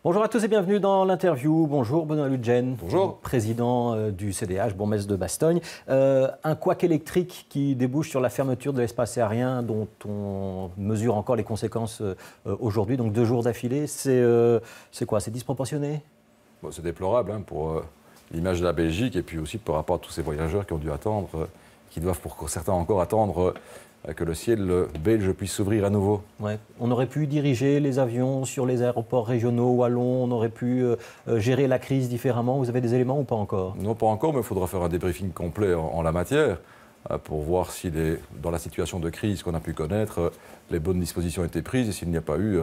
Bonjour à tous et bienvenue dans l'interview. Bonjour Benoît Ludgen. Bonjour. Président du CDH, bourgmestre de Bastogne. Un couac électrique qui débouche sur la fermeture de l'espace aérien dont on mesure encore les conséquences aujourd'hui, donc 2 jours d'affilée. C'est quoi? C'est disproportionné? Bon, c'est déplorable pour l'image de la Belgique et puis aussi par rapport à tous ces voyageurs qui ont dû attendre, qui doivent pour certains encore attendre que le ciel belge puisse s'ouvrir à nouveau. Ouais. On aurait pu diriger les avions sur les aéroports régionaux wallons, on aurait pu gérer la crise différemment. Vous avez des éléments ou pas encore? Non, pas encore, mais il faudra faire un débriefing complet en la matière pour voir si dans la situation de crise qu'on a pu connaître, les bonnes dispositions ont été prises et s'il n'y a pas eu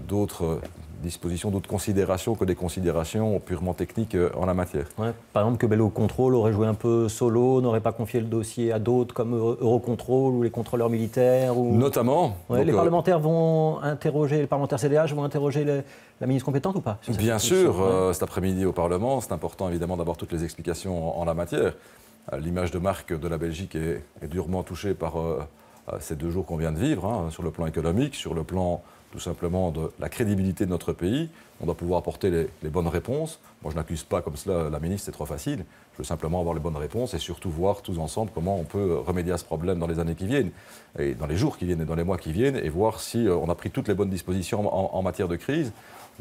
d'autres dispositions, d'autres considérations que des considérations purement techniques en la matière. Ouais. Par exemple, que Bello Control aurait joué un peu solo, n'aurait pas confié le dossier à d'autres comme Eurocontrol ou les contrôleurs militaires ou... Notamment. Ouais, donc, les parlementaires vont interroger, les parlementaires CDH vont interroger la ministre compétente ou pas? Bien sûr, cet après-midi au Parlement, c'est important évidemment d'avoir toutes les explications en la matière. L'image de marque de la Belgique est durement touchée par ces 2 jours qu'on vient de vivre, sur le plan économique, sur le plan tout simplement de la crédibilité de notre pays. On doit pouvoir apporter les bonnes réponses. Moi, je n'accuse pas comme cela la ministre, c'est trop facile. Je veux simplement avoir les bonnes réponses et surtout voir tous ensemble comment on peut remédier à ce problème dans les années qui viennent, et dans les jours qui viennent et dans les mois qui viennent, et voir si on a pris toutes les bonnes dispositions en matière de crise,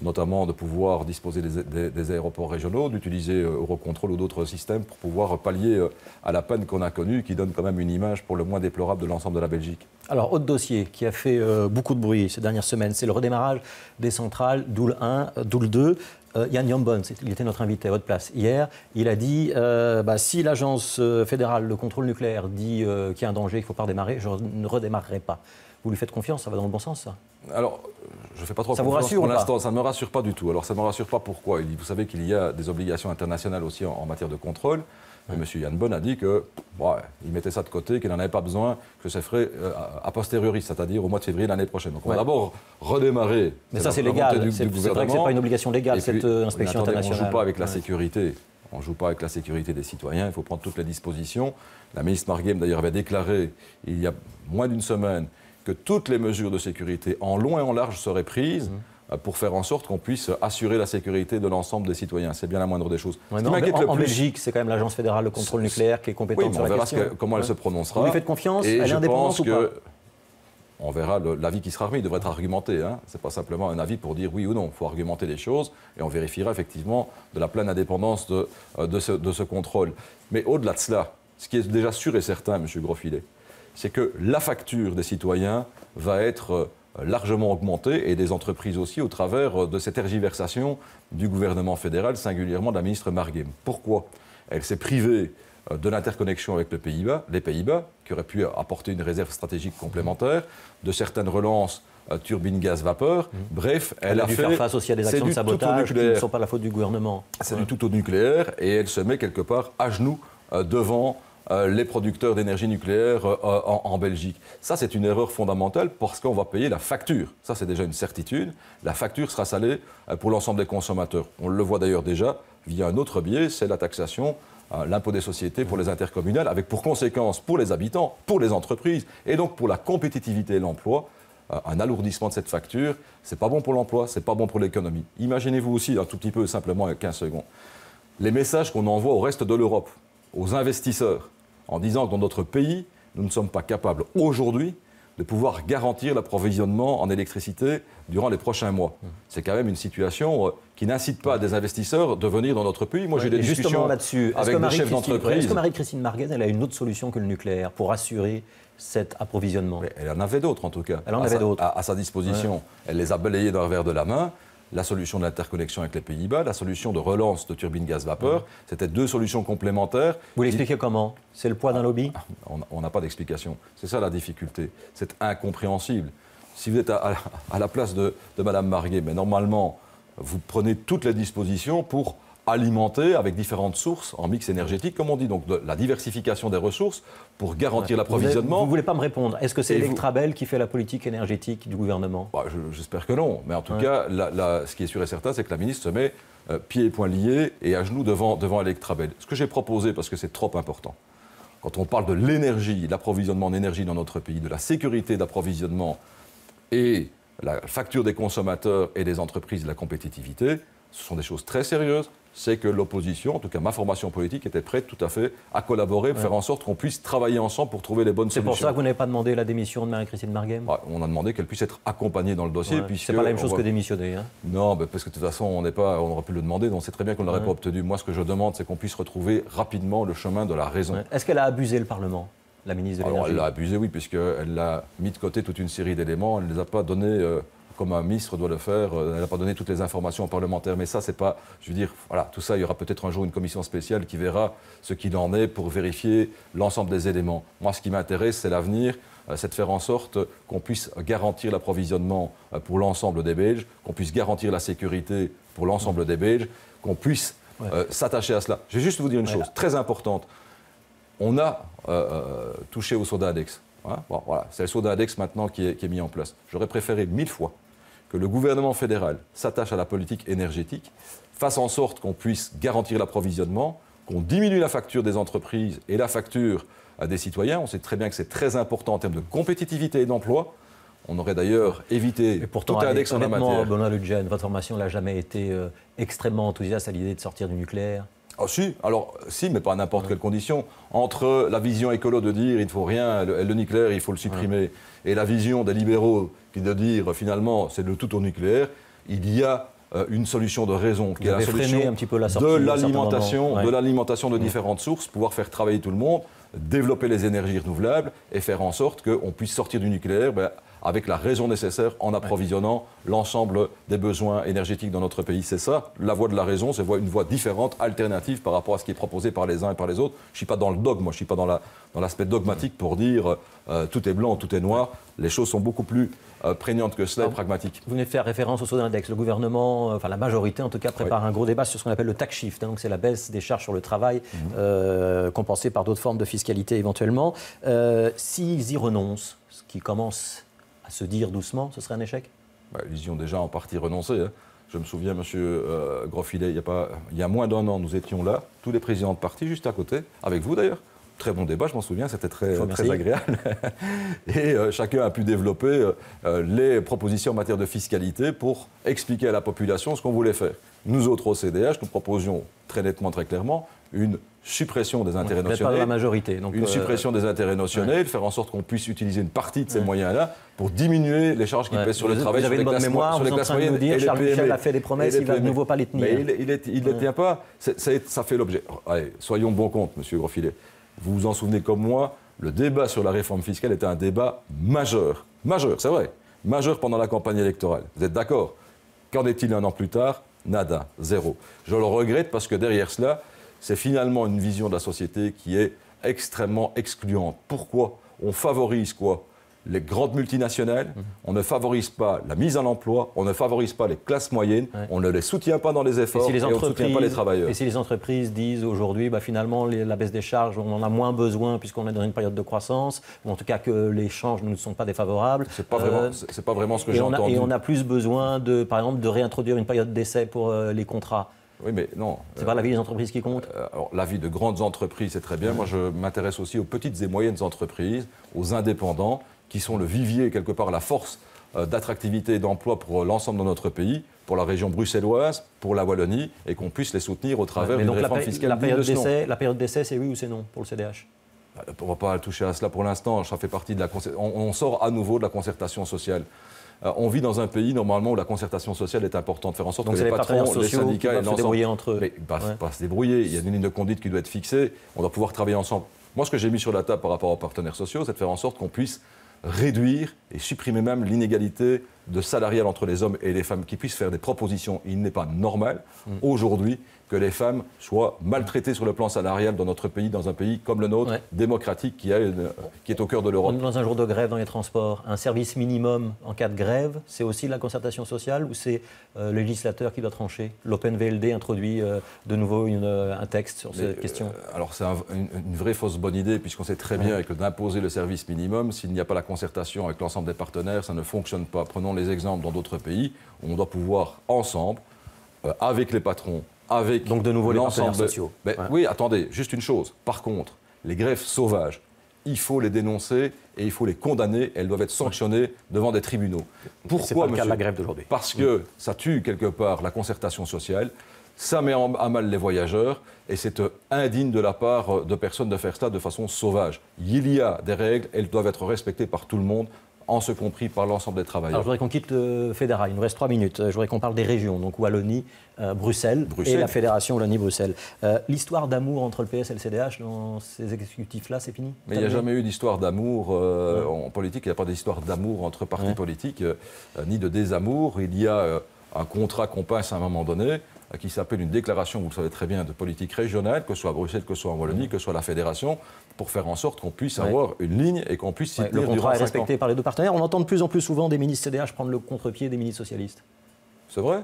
notamment de pouvoir disposer des aéroports régionaux, d'utiliser Eurocontrol ou d'autres systèmes pour pouvoir pallier à la peine qu'on a connue, qui donne quand même une image pour le moins déplorable de l'ensemble de la Belgique. Alors, autre dossier qui a fait beaucoup de bruit ces dernières semaines, c'est le redémarrage des centrales Doel 1, Doel 2. Jan Jambon, il était notre invité à votre place hier, il a dit si l'agence fédérale de contrôle nucléaire dit qu'il y a un danger, qu'il ne faut pas redémarrer, je ne redémarrerai pas. Vous lui faites confiance, ça va dans le bon sens, ça? Alors, je ne fais pas trop confiance. Ça vous rassure pour l'instant, ça ne me rassure pas du tout. Alors, ça ne me rassure pas pourquoi. Vous savez qu'il y a des obligations internationales aussi en matière de contrôle. Ouais. M. Jan Bon a dit qu'il mettait ça de côté, qu'il n'en avait pas besoin, que ça ferait a posteriori, c'est-à-dire au mois de février l'année prochaine. Donc on va d'abord redémarrer. Mais ça c'est légal, c'est vrai que ce n'est pas une obligation légale, cette inspection internationale. On ne joue pas avec la sécurité. On ne joue pas avec la sécurité des citoyens, il faut prendre toutes les dispositions. La ministre Marguem d'ailleurs avait déclaré il y a moins d'une semaine que toutes les mesures de sécurité en long et en large seraient prises pour faire en sorte qu'on puisse assurer la sécurité de l'ensemble des citoyens. C'est bien la moindre des choses. Ouais, en Belgique, c'est quand même l'Agence fédérale de contrôle nucléaire qui est compétente sur la question. On verra comment elle se prononcera. Vous lui faites confiance? Elle est indépendante ou pas? On verra l'avis qui sera remis. Il devrait être argumenté. Ce n'est pas simplement un avis pour dire oui ou non. Il faut argumenter les choses et on vérifiera effectivement de la pleine indépendance de ce contrôle. Mais au-delà de cela, ce qui est déjà sûr et certain, M. Grosfilet, c'est que la facture des citoyens va être largement augmentée, et des entreprises aussi, au travers de cette tergiversation du gouvernement fédéral, singulièrement de la ministre Marguem. Pourquoi? Elle s'est privée de l'interconnexion avec les Pays-Bas, qui auraient pu apporter une réserve stratégique complémentaire, de certaines relances turbines gaz-vapeur. Bref, elle a dû faire face aussi à des actions de sabotage qui ne sont pas la faute du gouvernement. C'est du tout au nucléaire, et elle se met quelque part à genoux devant les producteurs d'énergie nucléaire en Belgique. Ça, c'est une erreur fondamentale parce qu'on va payer la facture. Ça, c'est déjà une certitude. La facture sera salée pour l'ensemble des consommateurs. On le voit d'ailleurs déjà via un autre biais, c'est la taxation, l'impôt des sociétés pour les intercommunales, avec pour conséquence pour les habitants, pour les entreprises et donc pour la compétitivité et l'emploi, un alourdissement de cette facture. C'est pas bon pour l'emploi, c'est pas bon pour l'économie. Imaginez-vous aussi, un tout petit peu simplement, 15 secondes, les messages qu'on envoie au reste de l'Europe, aux investisseurs, en disant que dans notre pays, nous ne sommes pas capables aujourd'hui de pouvoir garantir l'approvisionnement en électricité durant les prochains mois. C'est quand même une situation qui n'incite pas des investisseurs de venir dans notre pays. Moi, j'ai des discussions là-dessus avec des chefs d'entreprise. Est-ce que Marie-Christine Marguem, elle a une autre solution que le nucléaire pour assurer cet approvisionnement? Elle en avait d'autres, en tout cas. Elle en avait d'autres. À sa disposition. Ouais. Elle les a balayés d'un revers de la main. La solution de l'interconnexion avec les Pays-Bas, la solution de relance de turbines gaz-vapeur, c'était 2 solutions complémentaires. Vous l'expliquez comment? C'est le poids d'un lobby? On n'a pas d'explication. C'est ça la difficulté. C'est incompréhensible. Si vous êtes à la place de Mme Marguet, mais normalement, vous prenez toutes les dispositions pour alimenter avec différentes sources en mix énergétique, comme on dit, donc de la diversification des ressources pour garantir l'approvisionnement. Vous ne voulez pas me répondre. Est-ce que c'est Electrabel qui fait la politique énergétique du gouvernement? J'espère que non. Mais en tout cas, ce qui est sûr et certain, c'est que la ministre se met pieds et poings liés et à genoux devant Electrabel. Ce que j'ai proposé, parce que c'est trop important, quand on parle de l'énergie, l'approvisionnement en énergie dans notre pays, de la sécurité d'approvisionnement et la facture des consommateurs et des entreprises de la compétitivité, ce sont des choses très sérieuses. C'est que l'opposition, en tout cas ma formation politique, était prête tout à fait à collaborer, pour faire en sorte qu'on puisse travailler ensemble pour trouver les bonnes solutions. C'est pour ça que vous n'avez pas demandé la démission de Marie-Christine Marguem? On a demandé qu'elle puisse être accompagnée dans le dossier. C'est pas la même chose que démissionner. Hein. Non, parce que de toute façon, on aurait pu le demander, donc on sait très bien qu'on ne l'aurait pas obtenu. Moi, ce que je demande, c'est qu'on puisse retrouver rapidement le chemin de la raison. Est-ce qu'elle a abusé le Parlement, la ministre de l'Énergie? Elle a abusé, oui, puisqu'elle a mis de côté toute une série d'éléments. Elle ne les a pas donnés comme un ministre doit le faire. Elle n'a pas donné toutes les informations aux parlementaires. Mais ça, c'est pas... Je veux dire, voilà, tout ça, il y aura peut-être un jour une commission spéciale qui verra ce qu'il en est pour vérifier l'ensemble des éléments. Moi, ce qui m'intéresse, c'est l'avenir. C'est de faire en sorte qu'on puisse garantir l'approvisionnement pour l'ensemble des Belges, qu'on puisse garantir la sécurité pour l'ensemble des Belges, qu'on puisse s'attacher à cela. Je vais juste vous dire une chose très importante. On a touché au soda index. Hein, bon, voilà, c'est le soda index maintenant qui est mis en place. J'aurais préféré 1000 fois que le gouvernement fédéral s'attache à la politique énergétique, fasse en sorte qu'on puisse garantir l'approvisionnement, qu'on diminue la facture des entreprises et la facture des citoyens. On sait très bien que c'est très important en termes de compétitivité et d'emploi. On aurait d'ailleurs évité tout index en la matière. Benoît Le Guen, votre formation n'a jamais été extrêmement enthousiaste à l'idée de sortir du nucléaire? Ah si, alors si, mais pas à n'importe quelle condition. Entre la vision écolo de dire il ne faut rien, le nucléaire il faut le supprimer, et la vision des libéraux qui de dire finalement c'est le tout au nucléaire, il y a une solution de raison qui est la solution un petit peu la sortie, de l'alimentation de différentes sources, pouvoir faire travailler tout le monde, développer les énergies renouvelables et faire en sorte qu'on puisse sortir du nucléaire avec la raison nécessaire en approvisionnant l'ensemble des besoins énergétiques dans notre pays. C'est ça, la voie de la raison, c'est une voie différente, alternative par rapport à ce qui est proposé par les uns et par les autres. Je ne suis pas dans le dogme, moi, je ne suis pas dans l'aspect dogmatique pour dire tout est blanc, tout est noir. Les choses sont beaucoup plus prégnantes que cela et pragmatiques. Vous venez de faire référence au soda index. Le gouvernement, enfin la majorité en tout cas, prépare un gros débat sur ce qu'on appelle le tax shift. Hein, donc c'est la baisse des charges sur le travail compensée par d'autres formes de fiscalité éventuellement. S'ils y renoncent, ce qui commence à se dire doucement, ce serait un échec? Ils y ont déjà en partie renoncé. Hein. Je me souviens, M. Grosfilet, il y a moins d'1 an, nous étions là, tous les présidents de parti, juste à côté, avec vous d'ailleurs. Très bon débat, je m'en souviens, c'était très agréable. Et chacun a pu développer les propositions en matière de fiscalité pour expliquer à la population ce qu'on voulait faire. Nous autres au CDH, nous proposions très nettement, très clairement, une suppression des intérêts notionnels. Pas la majorité. Donc une suppression des intérêts notionnels, faire en sorte qu'on puisse utiliser une partie de ces moyens-là pour diminuer les charges qui pèsent sur le travail, sur les classes moyennes et les PME. Charles Michel a fait des promesses, il ne va de nouveau pas les tenir. Mais il ne les tient pas. Ça fait l'objet. Allez, soyons bon compte, M. Grosfilet. Vous vous en souvenez comme moi, le débat sur la réforme fiscale était un débat majeur. Majeur, c'est vrai. Majeur pendant la campagne électorale. Vous êtes d'accord? Qu'en est-il un an plus tard? Nada, zéro. Je le regrette parce que derrière cela, c'est finalement une vision de la société qui est extrêmement excluante. Pourquoi? On favorise quoi? Les grandes multinationales, on ne favorise pas la mise en emploi, on ne favorise pas les classes moyennes, on ne les soutient pas dans les efforts et on ne soutient pas les travailleurs. Et si les entreprises disent aujourd'hui, finalement, la baisse des charges, on en a moins besoin puisqu'on est dans une période de croissance, ou en tout cas que les changes ne sont pas défavorables. C'est pas vraiment ce que j'ai entendu. Et on a plus besoin, par exemple, de réintroduire une période d'essai pour les contrats. Oui, mais non. C'est pas l'avis des entreprises qui compte? Alors, l'avis de grandes entreprises, c'est très bien. Moi, je m'intéresse aussi aux petites et moyennes entreprises, aux indépendants, qui sont le vivier, quelque part, la force d'attractivité et d'emploi pour l'ensemble de notre pays, pour la région bruxelloise, pour la Wallonie, et qu'on puisse les soutenir au travers d'une réforme fiscale. La période d'essai, c'est oui ou c'est non pour le CDH? On ne va pas toucher à cela pour l'instant. Ça fait partie de la on sort à nouveau de la concertation sociale. On vit dans un pays, normalement, où la concertation sociale est importante. Faire en sorte que les patrons, les syndicats et l'ensemble... se débrouiller entre eux. Mais pas se débrouiller. Il y a une ligne de conduite qui doit être fixée. On doit pouvoir travailler ensemble. Moi, ce que j'ai mis sur la table par rapport aux partenaires sociaux, c'est de faire en sorte qu'on puisse réduire et supprimer même l'inégalité de salariale entre les hommes et les femmes, qui puissent faire des propositions. Il n'est pas normal, aujourd'hui, que les femmes soient maltraitées sur le plan salarial dans notre pays, dans un pays comme le nôtre, démocratique, qui est au cœur de l'Europe. On est dans un jour de grève dans les transports. Un service minimum en cas de grève, c'est aussi la concertation sociale ou c'est le législateur qui doit trancher? L'Open VLD introduit de nouveau un texte sur cette question. Alors c'est une vraie fausse bonne idée, puisqu'on sait très bien que d'imposer le service minimum, s'il n'y a pas la concertation avec l'ensemble des partenaires, ça ne fonctionne pas. Prenons les exemples dans d'autres pays où on doit pouvoir ensemble, avec les patrons, donc de nouveau les partenaires sociaux. Oui, attendez, juste une chose. Par contre, les grèves sauvages, il faut les dénoncer et il faut les condamner. Elles doivent être sanctionnées devant des tribunaux. Pourquoi, c'est pas le cas de la grève d'aujourd'hui. Parce que ça tue quelque part la concertation sociale, ça met à mal les voyageurs et c'est indigne de la part de personnes de faire ça de façon sauvage. Il y a des règles, elles doivent être respectées par tout le monde, en ce compris par l'ensemble des travailleurs. Alors, je voudrais qu'on quitte le fédéral. Il nous reste 3 minutes. Je voudrais qu'on parle des régions, donc Wallonie, Bruxelles et la fédération Wallonie-Bruxelles. L'histoire d'amour entre le PS et le CDH dans ces exécutifs-là, c'est fini? Mais il n'y a jamais eu d'histoire d'amour en politique. Il n'y a pas d'histoire d'amour entre partis politiques, ni de désamour. Il y a un contrat qu'on passe à un moment donné, qui s'appelle une déclaration, vous le savez très bien, de politique régionale, que ce soit à Bruxelles, que ce soit en Wallonie, que ce soit la fédération, pour faire en sorte qu'on puisse avoir une ligne et qu'on puisse s'y tenir. Le contrat est respecté par les deux partenaires. On entend de plus en plus souvent des ministres CDH prendre le contre-pied des ministres socialistes. C'est vrai?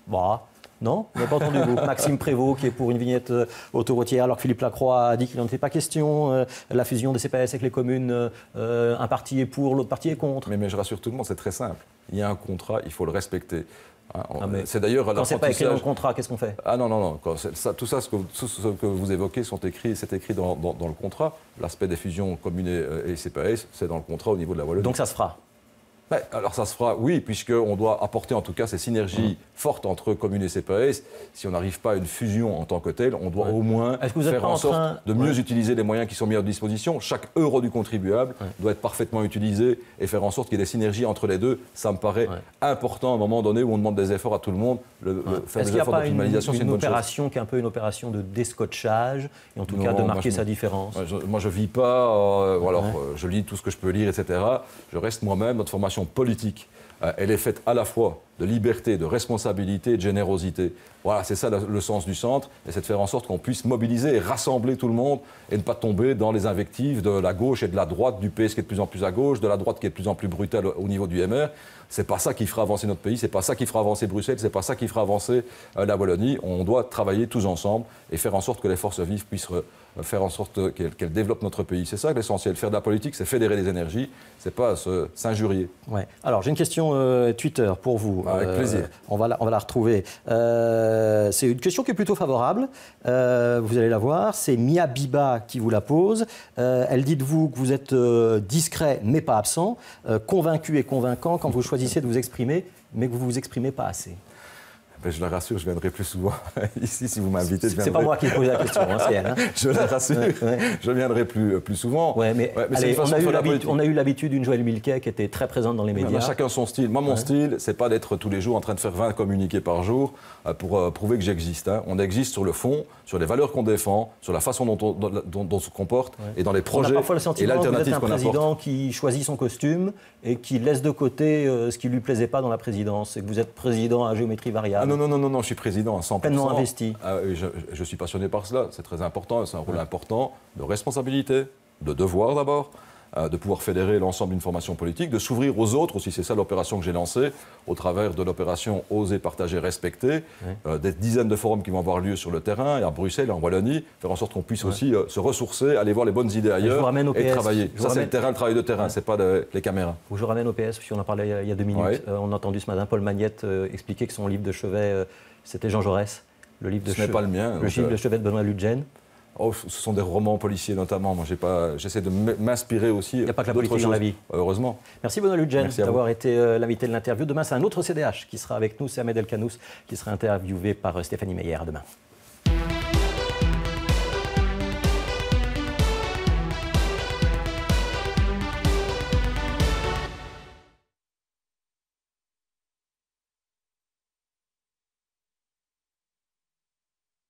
Bah, non, on n'a pas entendu vous. Maxime Prévost qui est pour une vignette autoroutière, alors que Philippe Lacroix a dit qu'il n'en était pas question. La fusion des CPS avec les communes, un parti est pour, l'autre parti est contre. Mais je rassure tout le monde, c'est très simple. Il y a un contrat, il faut le respecter. C'est d'ailleurs quand c'est pas écrit dans le contrat, qu'est-ce qu'on fait? Ah non. Tout ce que vous évoquez, c'est écrit dans le contrat. L'aspect des fusions communes et CPS, c'est dans le contrat au niveau de la Wallonie. Donc ça se fera? Alors ça se fera, oui, puisqu'on doit apporter en tout cas ces synergies fortes entre communes et CPS. Si on n'arrive pas à une fusion en tant que telle, on doit au moins faire en sorte de mieux utiliser les moyens qui sont mis à disposition. Chaque euro du contribuable doit être parfaitement utilisé et faire en sorte qu'il y ait des synergies entre les deux. Ça me paraît important à un moment donné où on demande des efforts à tout le monde. Faire des efforts d'optimalisation, c'est une opération qui est un peu une opération de descotchage et en tout cas de marquer sa différence? Moi je ne vis pas, je lis tout ce que je peux lire, etc. Je reste moi-même, notre formation politique, elle est faite à la fois de liberté, de responsabilité et de générosité. Voilà, c'est ça le sens du centre, et c'est de faire en sorte qu'on puisse mobiliser et rassembler tout le monde et ne pas tomber dans les invectives de la gauche et de la droite, du PS qui est de plus en plus à gauche, de la droite qui est de plus en plus brutale au niveau du MR. C'est pas ça qui fera avancer notre pays, c'est pas ça qui fera avancer Bruxelles, c'est pas ça qui fera avancer la Wallonie. On doit travailler tous ensemble et faire en sorte que les forces vives puissent faire en sorte qu'elles développent notre pays. C'est ça l'essentiel. Faire de la politique, c'est fédérer les énergies, c'est pas s'injurier. Ouais. Alors j'ai une question Twitter pour vous. Avec plaisir. On va la retrouver. C'est une question qui est plutôt favorable. Vous allez la voir. C'est Mia Biba qui vous la pose. Elle dit de vous que vous êtes discret mais pas absent, convaincu et convaincant quand vous choisissez de vous exprimer, mais que vous ne vous exprimez pas assez. Je la rassure, je viendrai plus souvent ici si vous m'invitez. C'est pas moi qui ai posé la question, c'est elle. Hein. Je la rassure, je viendrai plus souvent. Mais allez, on a eu l'habitude d'une Joëlle Milquet qui était très présente dans les médias. Chacun son style. Moi, mon style, c'est pas d'être tous les jours en train de faire 20 communiqués par jour pour prouver que j'existe. Hein. On existe sur le fond, sur les valeurs qu'on défend, sur la façon dont on se comporte et dans les projets. On a parfois le sentiment que vous êtes un président qui choisit son costume et qui laisse de côté ce qui ne lui plaisait pas dans la présidence. Et que vous êtes président à géométrie variable. Non, je suis président à 100%. Pleinement investi. Je suis passionné par cela, c'est très important, c'est un rôle important de responsabilité, de devoir d'abord, de pouvoir fédérer l'ensemble d'une formation politique, de s'ouvrir aux autres aussi, c'est ça l'opération que j'ai lancée, au travers de l'opération Oser, partager, respecter, des dizaines de forums qui vont avoir lieu sur le terrain, et à Bruxelles, en Wallonie, faire en sorte qu'on puisse aussi se ressourcer, aller voir les bonnes idées ailleurs et travailler. Ça c'est le travail de terrain, c'est pas les caméras. Je vous ramène au PS, puisqu'on en parlait il y a 2 minutes. On a entendu ce matin Paul Magnette expliquer que son livre de chevet, c'était Jean Jaurès. Le livre de ce n'est pas le mien. Le livre de chevet de Benoît Ludgen. Ce sont des romans policiers notamment. Moi, j'essaie de m'inspirer aussi. Il n'y a pas que la politique dans la vie. Heureusement. Merci Benoît Ludgen d'avoir été l'invité de l'interview. Demain, c'est un autre CDH qui sera avec nous. C'est Ahmed El Kanous qui sera interviewé par Stéphanie Meyer. À demain.